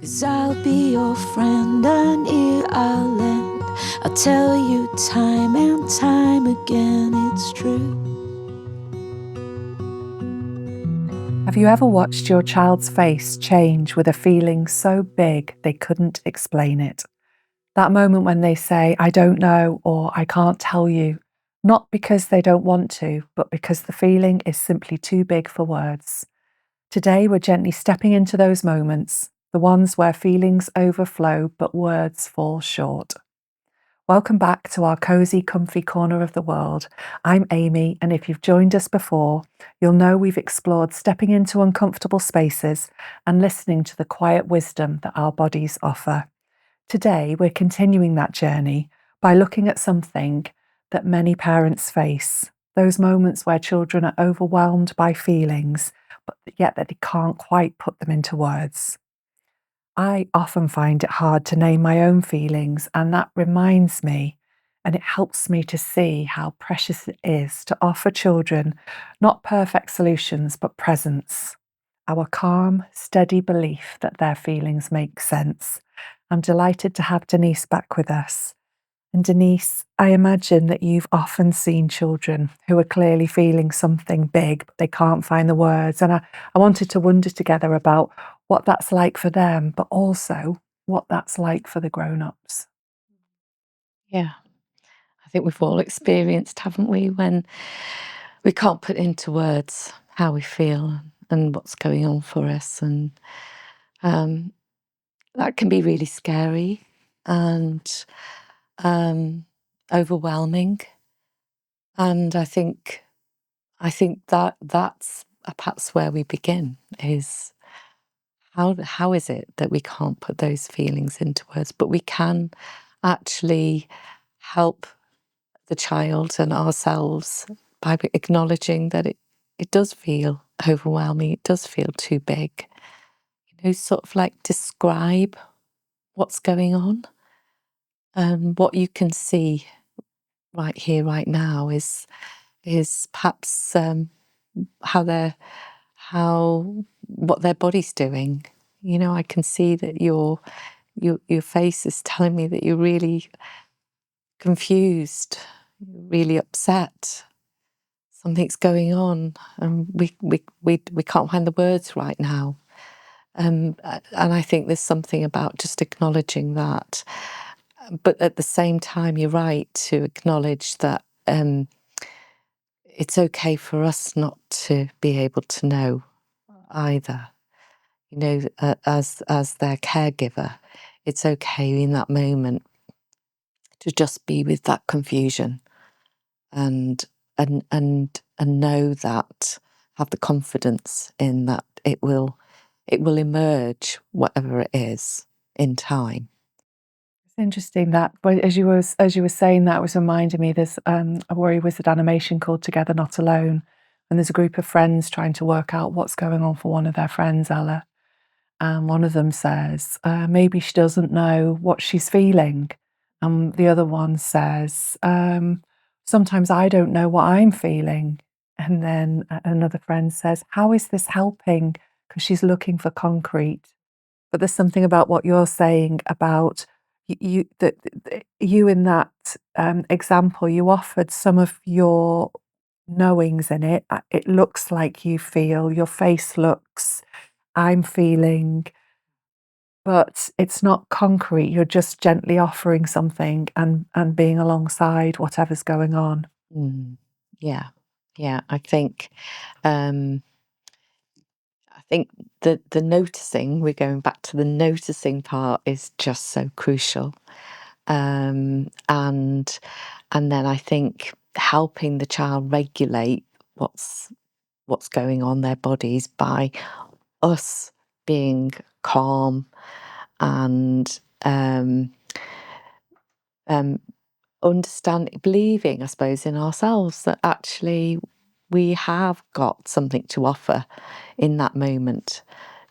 'Cause I'll be your friend, an ear I'll lend. I'll tell you time and time again, it's true. Have you ever watched your child's face change with a feeling so big they couldn't explain it? That moment when they say, I don't know, or I can't tell you, not because they don't want to, but because the feeling is simply too big for words. Today, we're gently stepping into those moments, the ones where feelings overflow but words fall short. Welcome back to our cozy, comfy corner of the world. I'm Amy, and if you've joined us before, you'll know we've explored stepping into uncomfortable spaces and listening to the quiet wisdom that our bodies offer. Today, we're continuing that journey by looking at something that many parents face, those moments where children are overwhelmed by feelings, but yet that they can't quite put them into words. I often find it hard to name my own feelings, and that reminds me, and it helps me to see how precious it is to offer children not perfect solutions, but presence. Our calm, steady belief that their feelings make sense. I'm delighted to have Denise back with us. And Denise, I imagine that you've often seen children who are clearly feeling something big, but they can't find the words. And I wanted to wonder together about what that's like for them, but also what that's like for the grown-ups. Yeah, I think we've all experienced, haven't we, when we can't put into words how we feel and what's going on for us. And um, that can be really scary and um, overwhelming. And I think that that's perhaps where we begin is how is it that we can't put those feelings into words, but we can actually help the child and ourselves by acknowledging that it does feel overwhelming, it does feel too big. Sort of like describe what's going on. And what you can see right here, right now is perhaps how they're how what their body's doing. I can see that your face is telling me that you're really confused, really upset. Something's going on, and we can't find the words right now. And I think there's something about just acknowledging that. But at the same time, you're right to acknowledge that it's okay for us not to be able to know either. As their caregiver, it's okay in that moment to just be with that confusion and and know that, have the confidence in that it will emerge, whatever it is, in time. It's interesting that, but as you were saying that, was reminding me there's a Warrior Wizard animation called Together Not Alone, and there's a group of friends trying to work out what's going on for one of their friends, Ella. And one of them says, maybe she doesn't know what she's feeling. And the other one says, sometimes I don't know what I'm feeling. And then another friend says, how is this helping? Because she's looking for concrete. But there's something about what you're saying about you in that example, you offered some of your knowings in it. It looks like you feel, your face looks, I'm feeling, but it's not concrete. You're just gently offering something and being alongside whatever's going on. Mm. Yeah, yeah. I think the noticing. We're going back to the noticing part is just so crucial. And then I think helping the child regulate what's going on their bodies by us being calm and um, believing, I suppose, in ourselves that actually we have got something to offer in that moment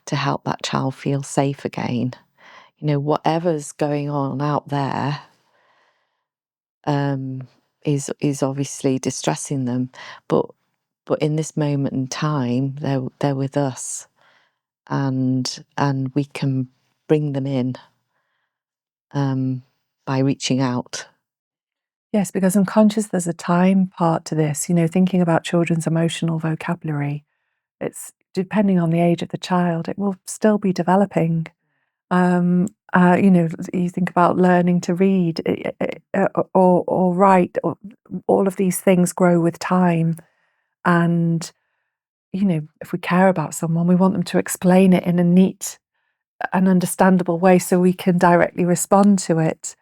to help that child feel safe again. Whatever's going on out there is obviously distressing them, but in this moment in time, they're with us, and we can bring them in by reaching out. Yes, because I'm conscious there's a time part to this, thinking about children's emotional vocabulary. It's depending on the age of the child, it will still be developing. You think about learning to read or write, or all of these things grow with time. And, if we care about someone, we want them to explain it in a neat and understandable way so we can directly respond to it.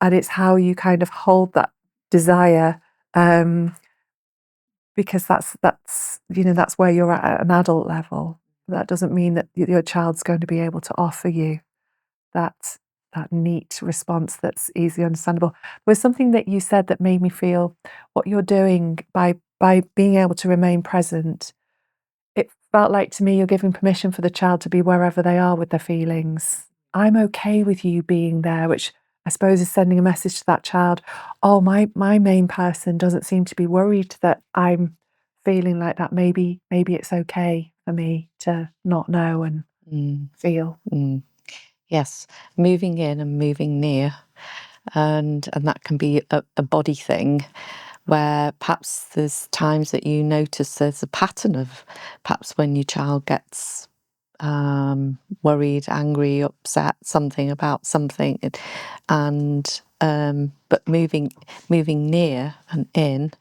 And it's how you kind of hold that desire, because that's where you're at an adult level. That doesn't mean that your child's going to be able to offer you that neat response that's easily understandable. There was something that you said that made me feel what you're doing by being able to remain present. It felt like to me you're giving permission for the child to be wherever they are with their feelings. I'm okay with you being there, which I suppose is sending a message to that child. Oh, my main person doesn't seem to be worried that I'm feeling like that. Maybe it's okay for me to not know and feel. Yes, moving in and moving near, and that can be a body thing, where perhaps there's times that you notice there's a pattern of perhaps when your child gets worried, angry, upset, something about something, and but moving near and in,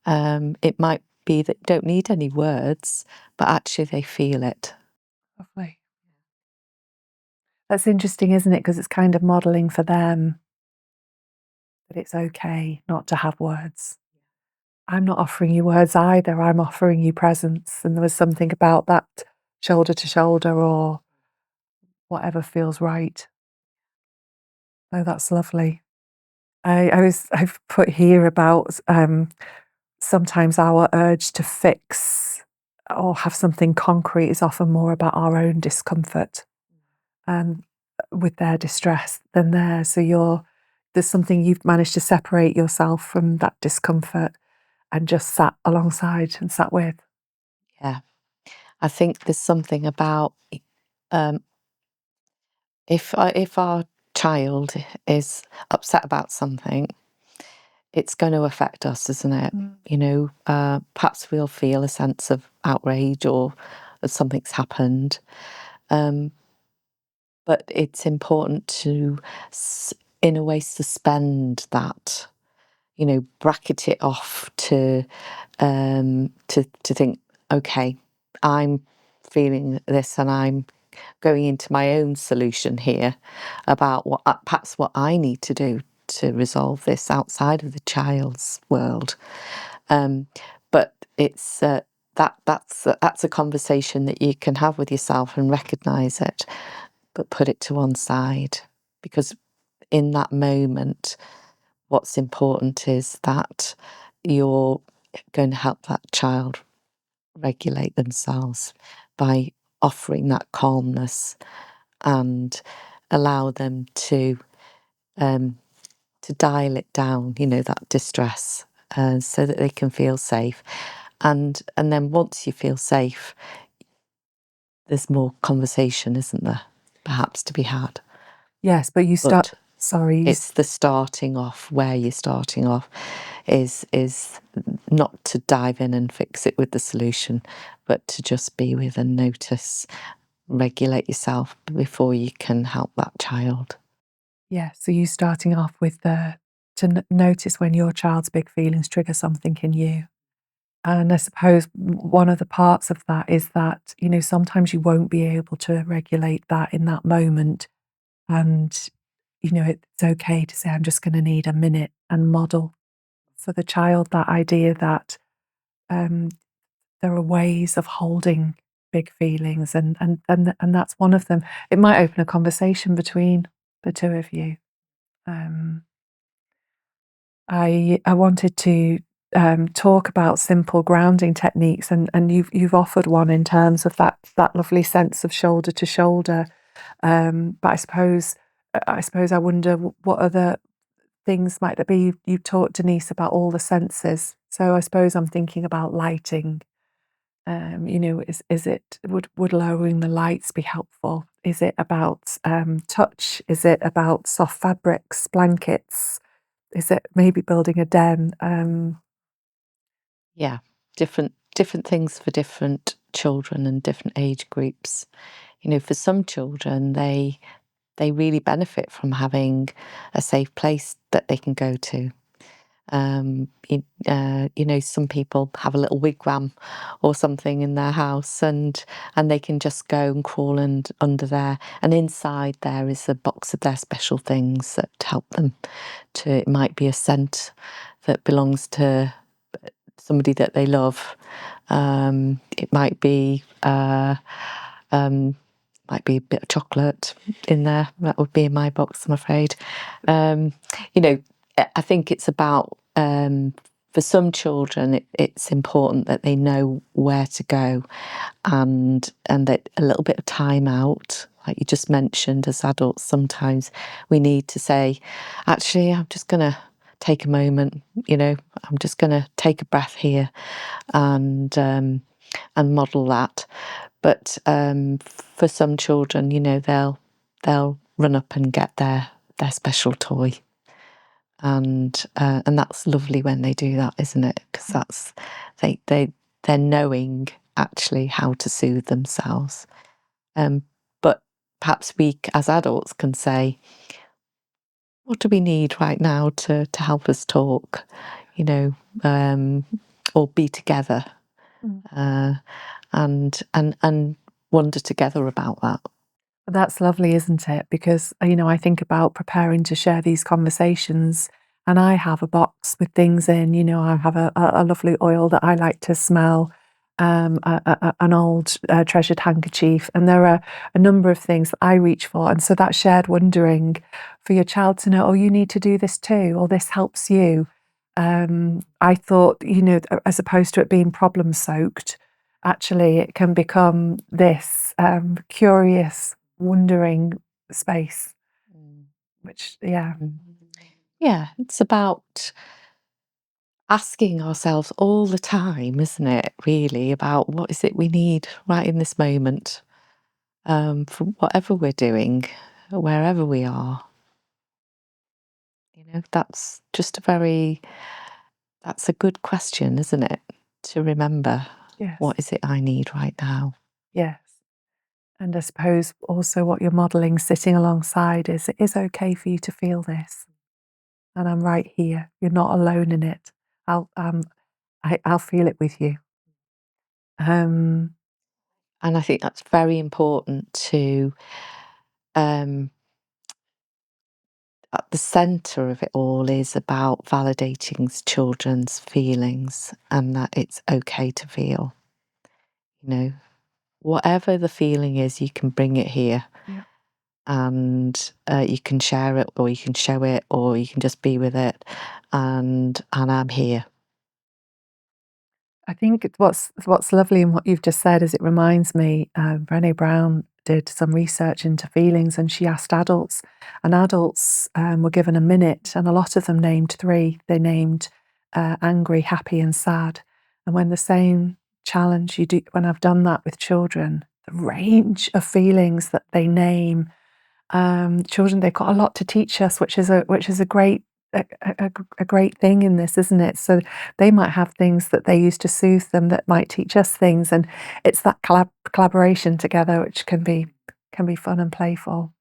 it might be that you don't need any words, but actually they feel it. Lovely. That's interesting, isn't it? Because it's kind of modeling for them that it's okay not to have words. I'm not offering you words either. I'm offering you presence. And there was something about that shoulder to shoulder or whatever feels right. Oh, that's lovely. I've put here about sometimes our urge to fix or have something concrete is often more about our own discomfort with their distress than theirs. So there's something you've managed to separate yourself from that discomfort and just sat alongside and sat with. Yeah, I think there's something about um, if our child is upset about something, it's going to affect us, isn't it? Perhaps we'll feel a sense of outrage or that something's happened. But it's important to, in a way, suspend that. Bracket it off to think, okay, I'm feeling this, and I'm going into my own solution here about perhaps what I need to do to resolve this outside of the child's world. But it's that's a conversation that you can have with yourself and recognise it, but put it to one side, because in that moment, what's important is that you're going to help that child regulate themselves by offering that calmness and allow them to dial it down, that distress, so that they can feel safe. And then once you feel safe, there's more conversation, isn't there? Perhaps to be had. Yes, but you start. But Sorry, it's the starting off, where you're starting off is not to dive in and fix it with the solution, but to just be with and notice, regulate yourself before you can help that child. yeah. So you starting off with notice when your child's big feelings trigger something in you. And I suppose one of the parts of that is that, sometimes you won't be able to regulate that in that moment. And, it's okay to say, I'm just going to need a minute and model for the child that idea that um, there are ways of holding big feelings. And that's one of them. It might open a conversation between the two of you. I wanted to talk about simple grounding techniques, and you've offered one in terms of that lovely sense of shoulder to shoulder. But I suppose I wonder what other things might there be. You taught Denise about all the senses, so I suppose I'm thinking about lighting. Is it would lowering the lights be helpful Is it about touch? Is it about soft fabrics, blankets? Is it maybe building a den? Yeah, different things for different children and different age groups. You know, for some children, they really benefit from having a safe place that they can go to. You know, some people have a little wigwam or something in their house, and they can just go and crawl and under there. And inside there is a box of their special things that help them to. It might be a scent that belongs to somebody that they love. It might be a bit of chocolate in there. That would be in my box, I'm afraid. You know, I think it's about for some children, it's important that they know where to go, and that a little bit of time out, like you just mentioned, as adults, sometimes we need to say, actually, I'm just going to take a moment. You know, I'm just going to take a breath here, and model that. But for some children, you know, they'll run up and get their special toy, and that's lovely when they do that, isn't it? Because that's they're knowing actually how to soothe themselves. But perhaps we, as adults, can say, what do we need right now to help us talk, you know, or be together, Mm. and wonder together about that. That's lovely, isn't it? Because, I think about preparing to share these conversations, and I have a box with things in. I have a lovely oil that I like to smell, an old treasured handkerchief, and there are a number of things that I reach for. And so that shared wondering for your child to know, oh, you need to do this too, or this helps you. I thought, as opposed to it being problem soaked, actually it can become this curious wondering space, Mm. which, yeah. Mm. Yeah, it's about asking ourselves all the time, isn't it? Really, about what is it we need right in this moment, for whatever we're doing, wherever we are. You know, that's a good question, isn't it? To remember, Yes, what is it I need right now? yes. And I suppose also what you're modeling sitting alongside is it is okay for you to feel this, and I'm right here. You're not alone in it. I'll feel it with you. Um, And I think that's very important to, um, at the centre of it all is about validating children's feelings and that it's okay to feel. You know, whatever the feeling is, you can bring it here, yeah. and you can share it, or you can show it, or you can just be with it, and I'm here. I think what's lovely in what you've just said is it reminds me, Brené Brown did some research into feelings, and she asked adults, and adults were given a minute, and a lot of them named three. They named angry, happy, and sad. And when the same challenge you do, when I've done that with children, the range of feelings that they name, children, they've got a lot to teach us, which is a great a great thing in this, isn't it? So they might have things that they use to soothe them that might teach us things, and it's that collaboration together which can be fun and playful.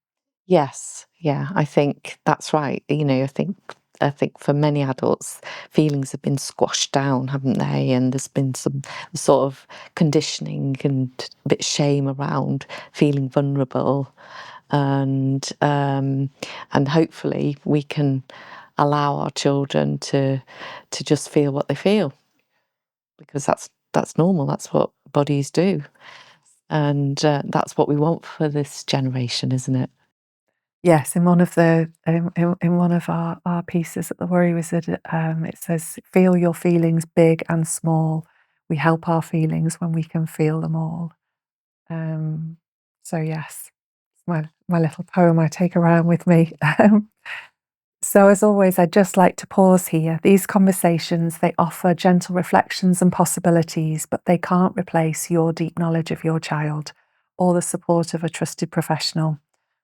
Yes, yeah, I think that's right. You know, I think for many adults, feelings have been squashed down, haven't they? And there's been some sort of conditioning and a bit shame around feeling vulnerable, and hopefully we can allow our children to just feel what they feel, because that's normal. That's what bodies do, and that's what we want for this generation, isn't it? Yes, in one of the in one of our pieces at the Worry Wizard, it says, "Feel your feelings, big and small. We help our feelings when we can feel them all." Um, so yes, it's my little poem I take around with me. So as always, I'd just like to pause here. These conversations, they offer gentle reflections and possibilities, but they can't replace your deep knowledge of your child or the support of a trusted professional.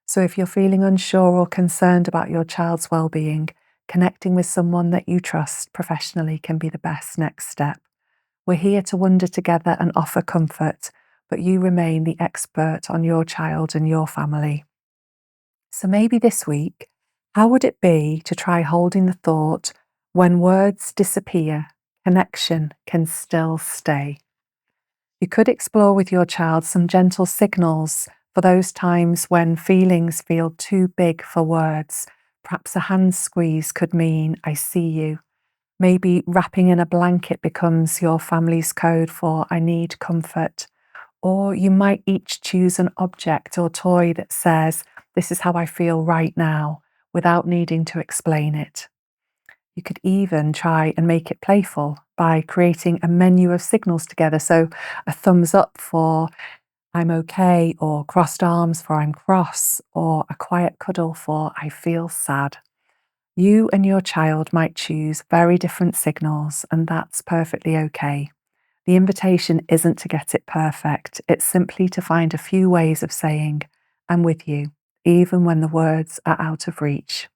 So if you're feeling unsure or concerned about your child's well-being, connecting with someone that you trust professionally can be the best next step. We're here to wonder together and offer comfort, but you remain the expert on your child and your family. So maybe this week, how would it be to try holding the thought, when words disappear, connection can still stay? You could explore with your child some gentle signals for those times when feelings feel too big for words. Perhaps a hand squeeze could mean, I see you. Maybe wrapping in a blanket becomes your family's code for, I need comfort. Or you might each choose an object or toy that says, this is how I feel right now, without needing to explain it. You could even try and make it playful by creating a menu of signals together. So a thumbs up for I'm okay, or crossed arms for I'm cross, or a quiet cuddle for I feel sad. You and your child might choose very different signals, and that's perfectly okay. The invitation isn't to get it perfect, it's simply to find a few ways of saying, I'm with you, even when the words are out of reach.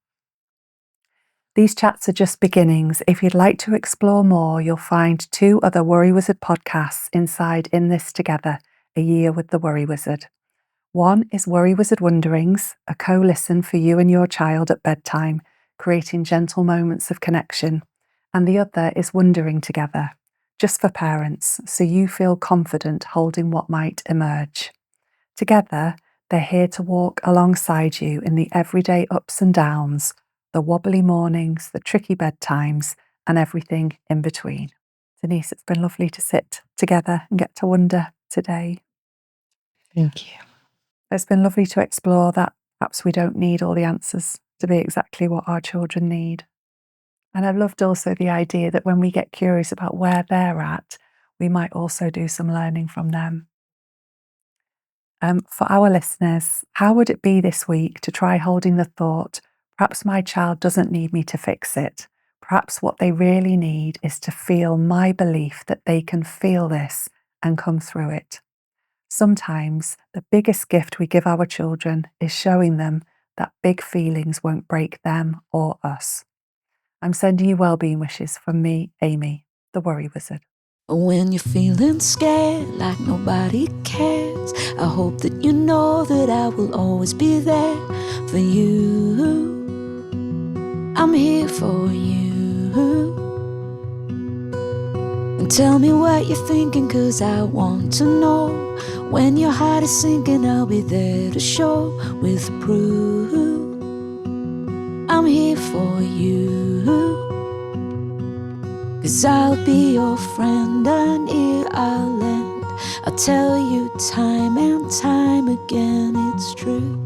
These chats are just beginnings. If you'd like to explore more, you'll find 2 other Worry Wizard podcasts inside In This Together, A Year with the Worry Wizard. One is Worry Wizard Wonderings, a co-listen for you and your child at bedtime, creating gentle moments of connection. And the other is Wondering Together, just for parents, so you feel confident holding what might emerge. Together, they're here to walk alongside you in the everyday ups and downs, the wobbly mornings, the tricky bedtimes, and everything in between. Denise, it's been lovely to sit together and get to wonder today. Thank you. It's been lovely to explore that perhaps we don't need all the answers to be exactly what our children need. And I've loved also the idea that when we get curious about where they're at, we might also do some learning from them. For our listeners, how would it be this week to try holding the thought, perhaps my child doesn't need me to fix it. Perhaps what they really need is to feel my belief that they can feel this and come through it. Sometimes the biggest gift we give our children is showing them that big feelings won't break them or us. I'm sending you well-being wishes from me, Amy, the Worry Wizard. When you're feeling scared like nobody cares, I hope that you know that I will always be there for you. I'm here for you. And tell me what you're thinking, 'cause I want to know. When your heart is sinking, I'll be there to show with proof. I'm here for you. 'Cause I'll be your friend, an ear I'll lend. I'll tell you time and time again, it's true.